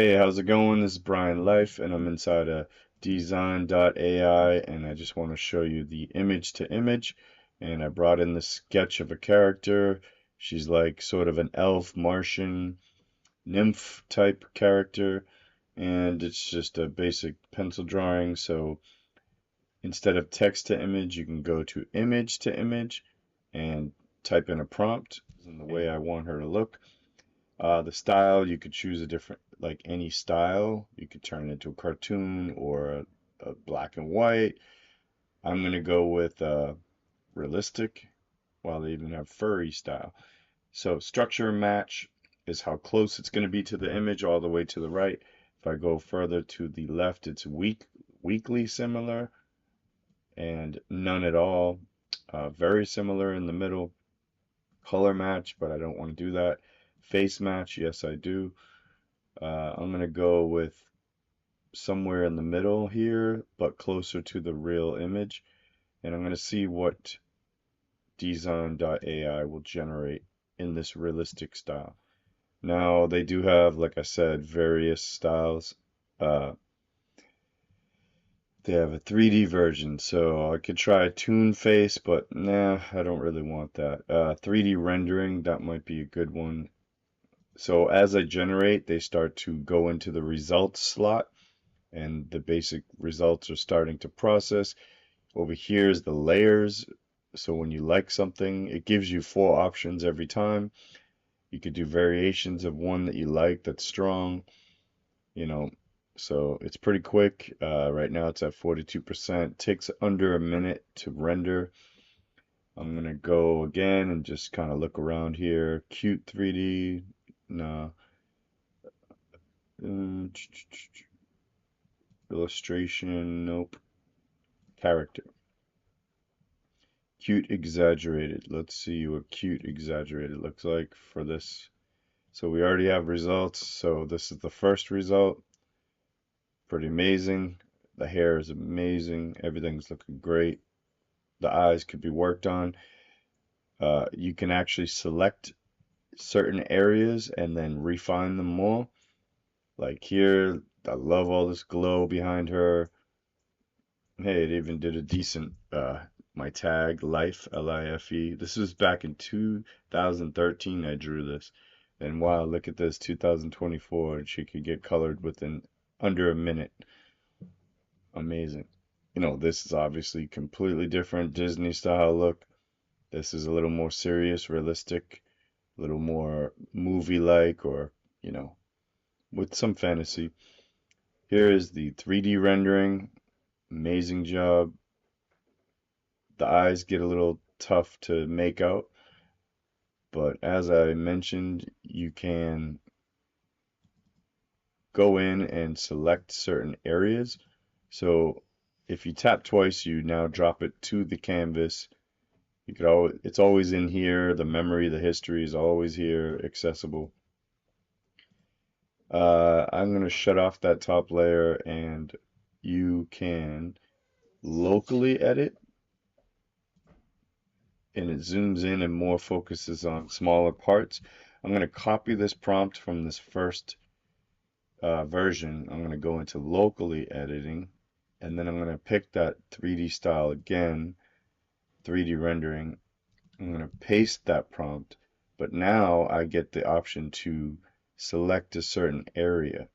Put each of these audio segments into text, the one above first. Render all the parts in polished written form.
Hey, how's it going? This is Brian Life, and I'm inside of DZine.ai, and I just want to show you the image to image. And I brought in the sketch of a character. She's like sort of an elf, Martian, nymph type character, and it's just a basic pencil drawing. So instead of text to image, you can go to image to image and type in a prompt in the way I want her to look. The style, you could choose a different, like any style. You could turn it into a cartoon or a black and white. I'm going to go with realistic, while they even have furry style. So structure and match is how close it's going to be to the image all the way to the right. If I go further to the left, it's weakly similar and none at all. Very similar in the middle. Color match, but I don't want to do that. Face match, yes, I do. I'm going to go with somewhere in the middle here, but closer to the real image. And I'm going to see what DZine.ai will generate in this realistic style. Now, they do have, like I said, various styles. Uh, they have a 3D version, so I could try a Toon Face, but nah, I don't really want that. 3D rendering, that might be a good one. So as I generate, they start to go into the results slot, and the basic results are starting to process. Over here is the layers. So when you like something, it gives you four options every time. You could do variations of one that you like that's strong, you know. So it's pretty quick. Right now it's at 42%. Takes under a minute to render. I'm gonna go again and just kind of look around here. Cute 3D. No. Illustration. Nope. Character. Cute exaggerated. Let's see what cute exaggerated looks like for this. So we already have results. So this is the first result. Pretty amazing. The hair is amazing. Everything's looking great. The eyes could be worked on. You can actually select certain areas and then refine them more. Like here, I love all this glow behind her. Hey, it even did a decent my tag life Life. This was back in 2013 I drew this. And wow, look at this 2024 and she could get colored within under a minute. Amazing. You know, this is obviously completely different Disney style look. This is a little more serious, realistic, a little more movie-like or, you know, with some fantasy. Here is the 3D rendering. Amazing job. The eyes get a little tough to make out, but as I mentioned, you can go in and select certain areas. So if you tap twice, you now drop it to the canvas. You could always, it's always in here. The memory, the history is always here, accessible. I'm going to shut off that top layer and you can locally edit and it zooms in and more focuses on smaller parts. I'm going to copy this prompt from this first version. I'm going to go into locally editing and then I'm going to pick that 3D style again, 3D rendering. I'm going to paste that prompt, but now I get the option to select a certain area,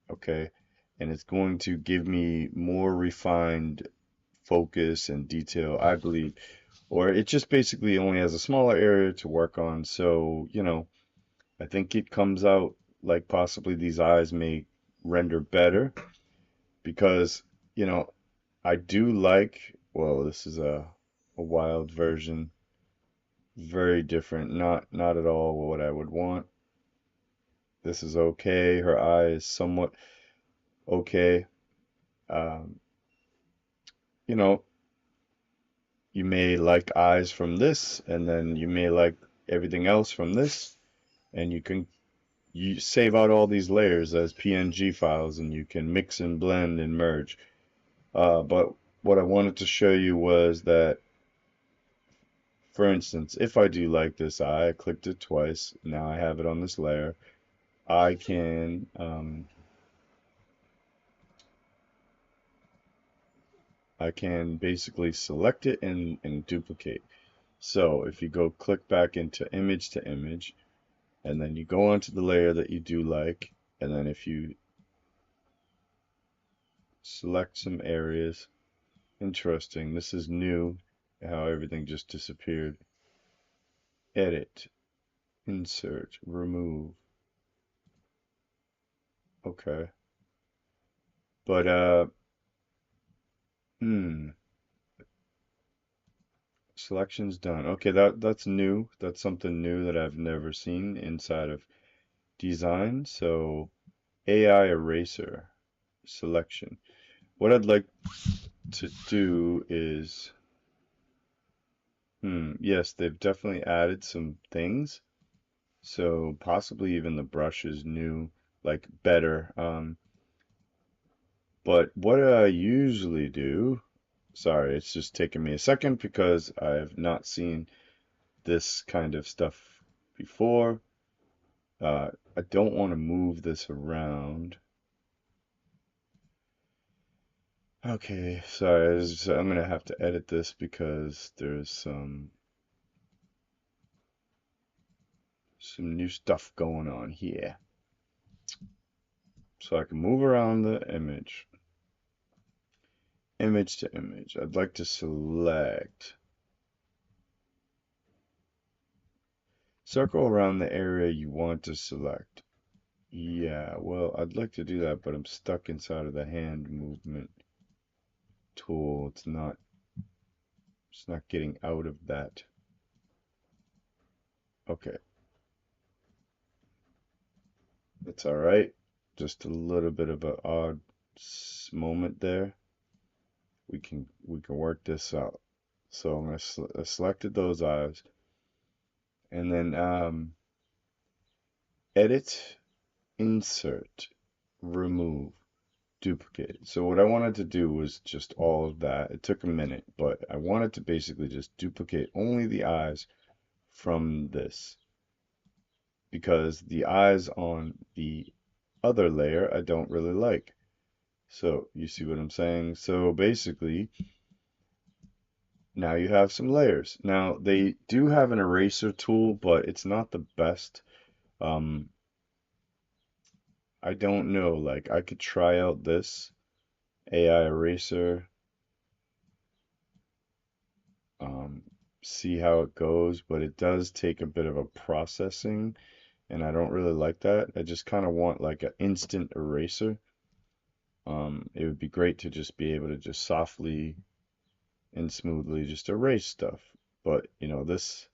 okay? And it's going to give me more refined focus and detail, I believe, or it just basically only has a smaller area to work on. So, you know, I think it comes out like possibly these eyes may render better because, you know, I do like, well, this is a wild version, very different, not at all what I would want. This is okay. Her eye is somewhat okay. Um, you know, you may like eyes from this, and then you may like everything else from this, and you save out all these layers as PNG files, and you can mix and blend and merge. But what I wanted to show you was that, for instance, if I do like this eye, I clicked it twice. Now I have it on this layer. I can I can basically select it and duplicate. So if you go click back into image to image, and then you go onto the layer that you do like, and then if you select some areas, interesting, this is new, how everything just disappeared. Edit, insert, remove. Okay. But hmm, selection's done. Okay, that's new. That's something new that I've never seen inside of DZine. So AI eraser selection. What I'd like to do is, yes, they've definitely added some things. So possibly even the brush is new, like better. But what I usually do, sorry, it's just taking me a second because I have not seen this kind of stuff before. I don't want to move this around. Okay, sorry, I'm gonna have to edit this because there's some new stuff going on here. So I can move around the image, image to image. I'd like to select, circle around the area you want to select. Yeah, well, I'd like to do that, but I'm stuck inside of the hand movement tool. It's not getting out of that. Okay, it's all right. Just a little bit of an odd moment there. We can work this out. So I selected those eyes, and then edit, insert, remove, duplicate. So what I wanted to do was just all of that. It took a minute, but I wanted to basically just duplicate only the eyes from this because the eyes on the other layer I don't really like. So you see what I'm saying? So basically, now you have some layers. Now they do have an eraser tool, but it's not the best. Um, I don't know. Like I could try out this AI eraser, um, see how it goes, but it does take a bit of a processing, and I don't really like that. I just kind of want like an instant eraser. It would be great to just be able to just softly and smoothly just erase stuff. But you know, this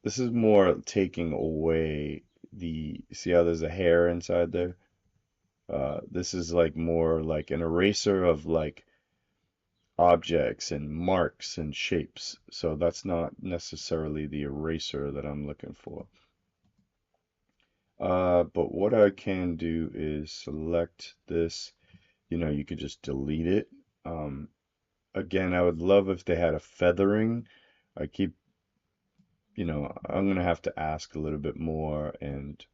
is more taking away see how there's a hair inside there? This is like more like an eraser of like objects and marks and shapes. So that's not necessarily the eraser that I'm looking for. But what I can do is select this. You know, you could just delete it. Um, Again, I would love if they had a feathering. I keep, I'm gonna have to ask a little bit more. And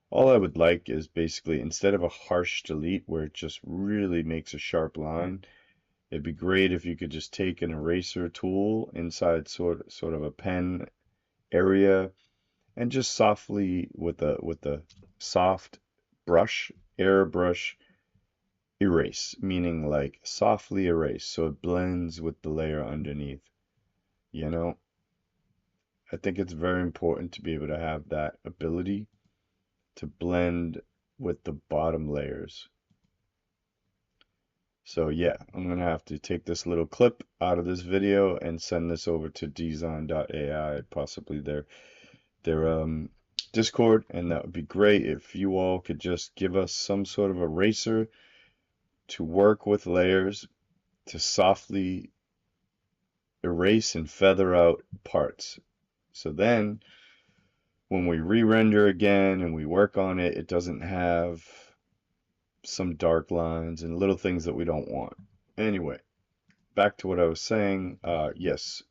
all I would like is basically instead of a harsh delete where it just really makes a sharp line, it'd be great if you could just take an eraser tool inside sort of a pen area and just softly with a soft brush, airbrush erase, meaning like softly erase so it blends with the layer underneath. You know, I think it's very important to be able to have that ability to blend with the bottom layers. So yeah, I'm gonna have to take this little clip out of this video and send this over to DZine.ai, possibly their Discord, and that would be great if you all could just give us some sort of eraser to work with layers to softly erase and feather out parts. So then when we re-render again and we work on it, it doesn't have some dark lines and little things that we don't want. Anyway, back to what I was saying. Yes,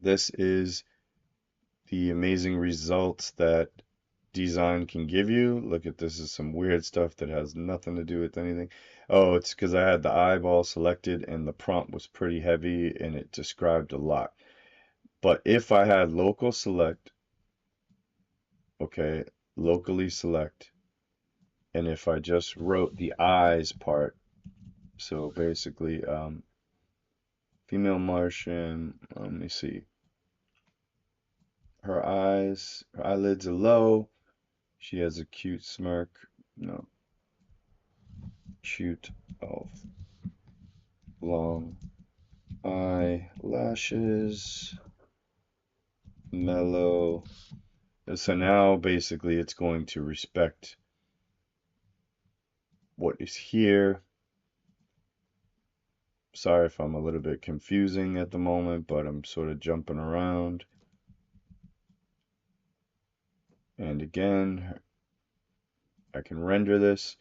this is the amazing results that DZine can give you. Look at this is some weird stuff that has nothing to do with anything. Oh, it's because I had the eyeball selected and the prompt was pretty heavy and it described a lot. But if I had local select, okay, locally select, and if I just wrote the eyes part, so basically, female Martian, let me see, her eyes, her eyelids are low, she has a cute smirk, no, cute elf, long eyelashes, mellow. So now basically it's going to respect what is here. Sorry if I'm a little bit confusing at the moment, but I'm sort of jumping around. And again, I can render this,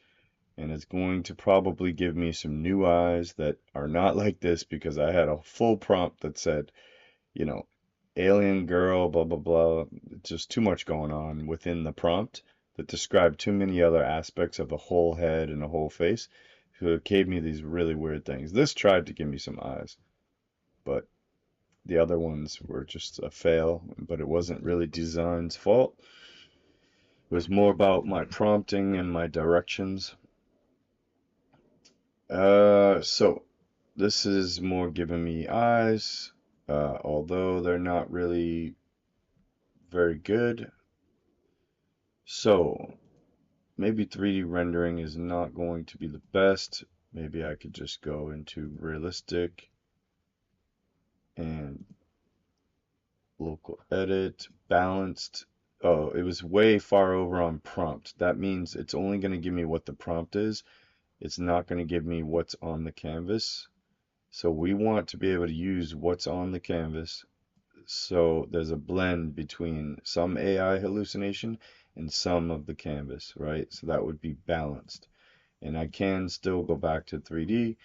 and it's going to probably give me some new eyes that are not like this because I had a full prompt that said, you know, alien girl, blah, blah, blah. Just too much going on within the prompt that described too many other aspects of a whole head and a whole face. So it gave me these really weird things. This tried to give me some eyes, but the other ones were just a fail, but it wasn't really DZine's fault. It was more about my prompting and my directions. So this is more giving me eyes, although they're not really very good. So maybe 3D rendering is not going to be the best. Maybe I could just go into realistic and local edit, balanced. Oh, it was way far over on prompt. That means it's only going to give me what the prompt is. It's not going to give me what's on the canvas. So we want to be able to use what's on the canvas. So there's a blend between some AI hallucination and some of the canvas, right? So that would be balanced. And I can still go back to 3D.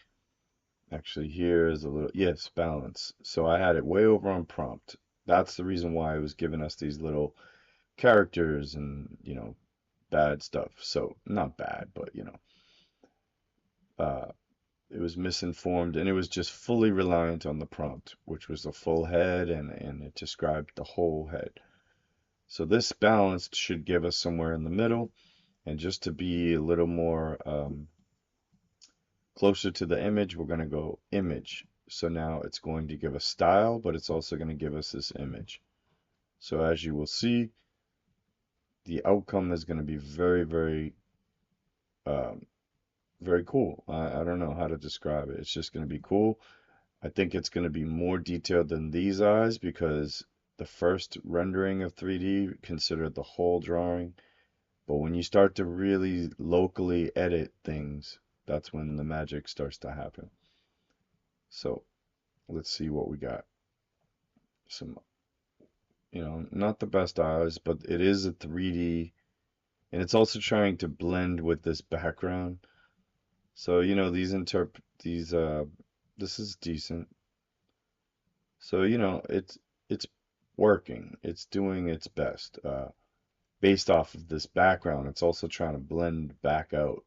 Actually, here is a little, yes, balance. So I had it way over on prompt. That's the reason why it was giving us these little characters and, bad stuff. So not bad, but, uh, it was misinformed and it was just fully reliant on the prompt, which was a full head and it described the whole head. So this balanced should give us somewhere in the middle. And just to be a little more closer to the image, we're going to go image. So now it's going to give us style, but it's also going to give us this image. So as you will see, the outcome is going to be very, very, um, very cool. I don't know how to describe it. It's just going to be cool. I think it's going to be more detailed than these eyes because the first rendering of 3D considered the whole drawing. But when you start to really locally edit things, that's when the magic starts to happen. So let's see what we got. Some, not the best eyes, but it is a 3D, and it's also trying to blend with this background. So, this is decent. So, it's working. It's doing its best. Based off of this background, it's also trying to blend back out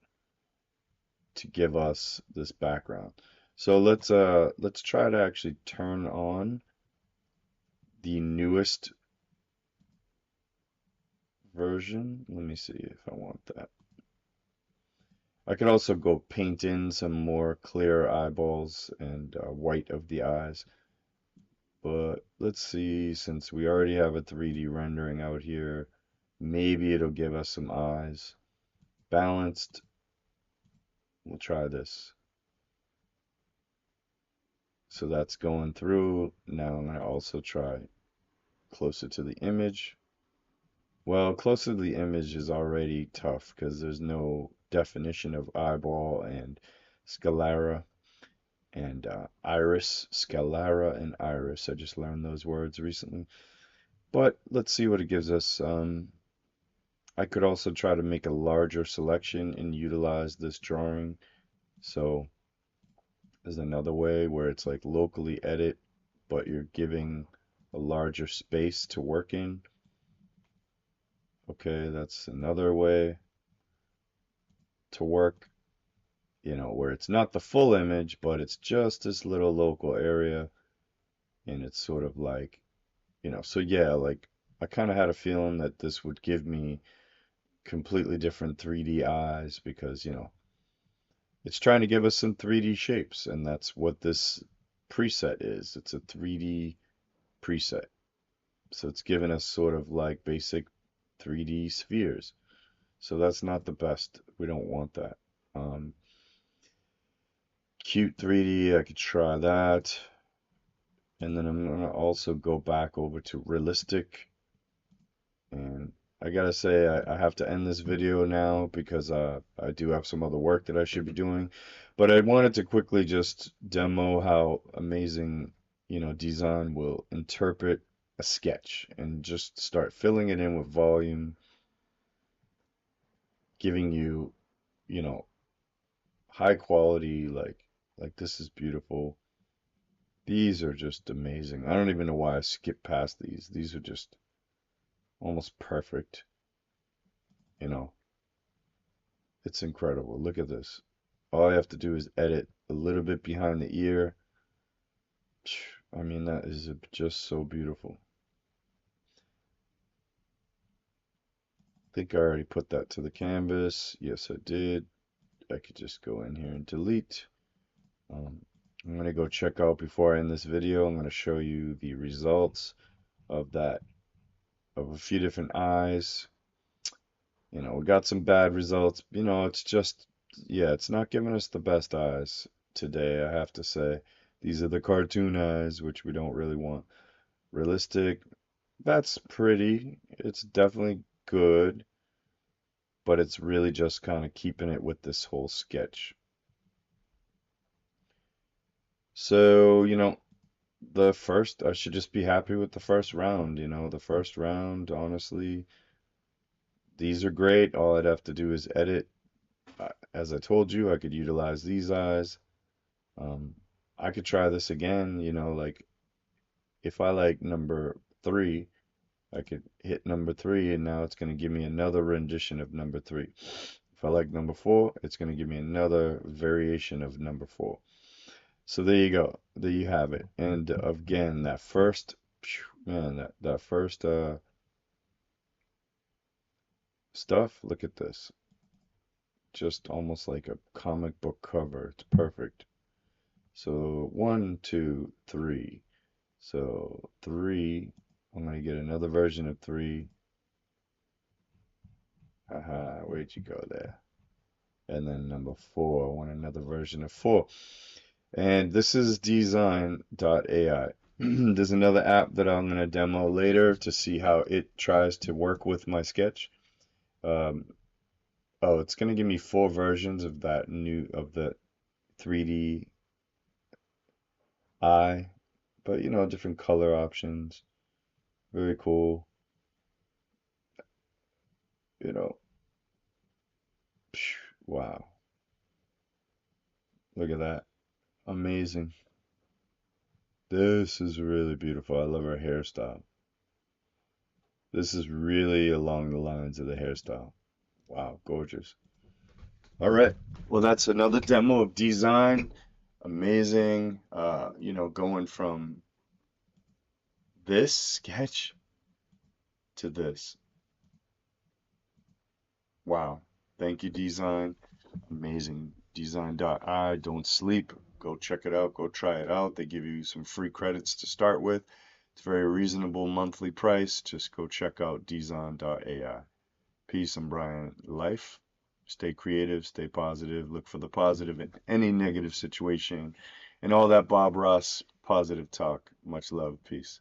to give us this background. So let's try to actually turn on the newest version. Let me see if I want that. I could also go paint in some more clear eyeballs and white of the eyes. But let's see, since we already have a 3D rendering out here, maybe it'll give us some eyes. Balanced, we'll try this. So that's going through. Now I'm going to also try closer to the image. Well, closer to the image is already tough because there's no definition of eyeball and sclera and iris. Sclera and iris. I just learned those words recently. But let's see what it gives us. I could also try to make a larger selection and utilize this drawing. So there's another way where it's like locally edit, but you're giving a larger space to work in. Okay, that's another way to work, where it's not the full image, but it's just this little local area, and it's sort of like, so yeah, like I kind of had a feeling that this would give me completely different 3D eyes because, it's trying to give us some 3D shapes, and that's what this preset is. It's a 3D preset. So it's giving us sort of like basic 3D spheres. So that's not the best. We don't want that. Um, Cute 3D, I could try that. And then I'm gonna also go back over to realistic. And I gotta say, I have to end this video now because I do have some other work that I should be doing. But I wanted to quickly just demo how amazing, DZine will interpret a sketch and just start filling it in with volume, giving you, you know, high quality, like this is beautiful. These are just amazing. I don't even know why I skipped past these. These are just almost perfect, you know. It's incredible. Look at this. All I have to do is edit a little bit behind the ear. I mean, that is just so beautiful. I think I already put that to the canvas. Yes, I did. I could just go in here and delete. Um, I'm going to go check out before I end this video. I'm going to show you the results of that, of a few different eyes. We got some bad results. It's just, yeah, it's not giving us the best eyes today, I have to say. These are the cartoon eyes, which we don't really want. Realistic, that's pretty. It's definitely good, but it's really just kind of keeping it with this whole sketch. So, I should just be happy with the first round. The first round, honestly, these are great. All I'd have to do is edit. As I told you, I could utilize these eyes. Um, I could try this again, like if I like number three, I could hit number three, and now it's going to give me another rendition of number three. If I like number four, it's going to give me another variation of number four. So there you go. There you have it. And again, that first, man, that first stuff, look at this. Just almost like a comic book cover. It's perfect. So one, two, three. So three, I'm gonna get another version of three. Haha, where'd you go there? And then number four, I want another version of four. And this is DZine.ai. There's another app that I'm gonna demo later to see how it tries to work with my sketch. Um, oh, it's gonna give me four versions of the 3D eye, but different color options. Very cool. You know, wow. Look at that. Amazing. This is really beautiful. I love her hairstyle. This is really along the lines of the hairstyle. Wow, gorgeous. All right. Well, that's another demo of DZine. Amazing. Going from this sketch to this. Wow. Thank you, DZine. Amazing. DZine.ai. Don't sleep. Go check it out. Go try it out. They give you some free credits to start with. It's a very reasonable monthly price. Just go check out DZine.ai. Peace and Brian life. Stay creative, stay positive, look for the positive in any negative situation, and all that Bob Ross positive talk. Much love. Peace.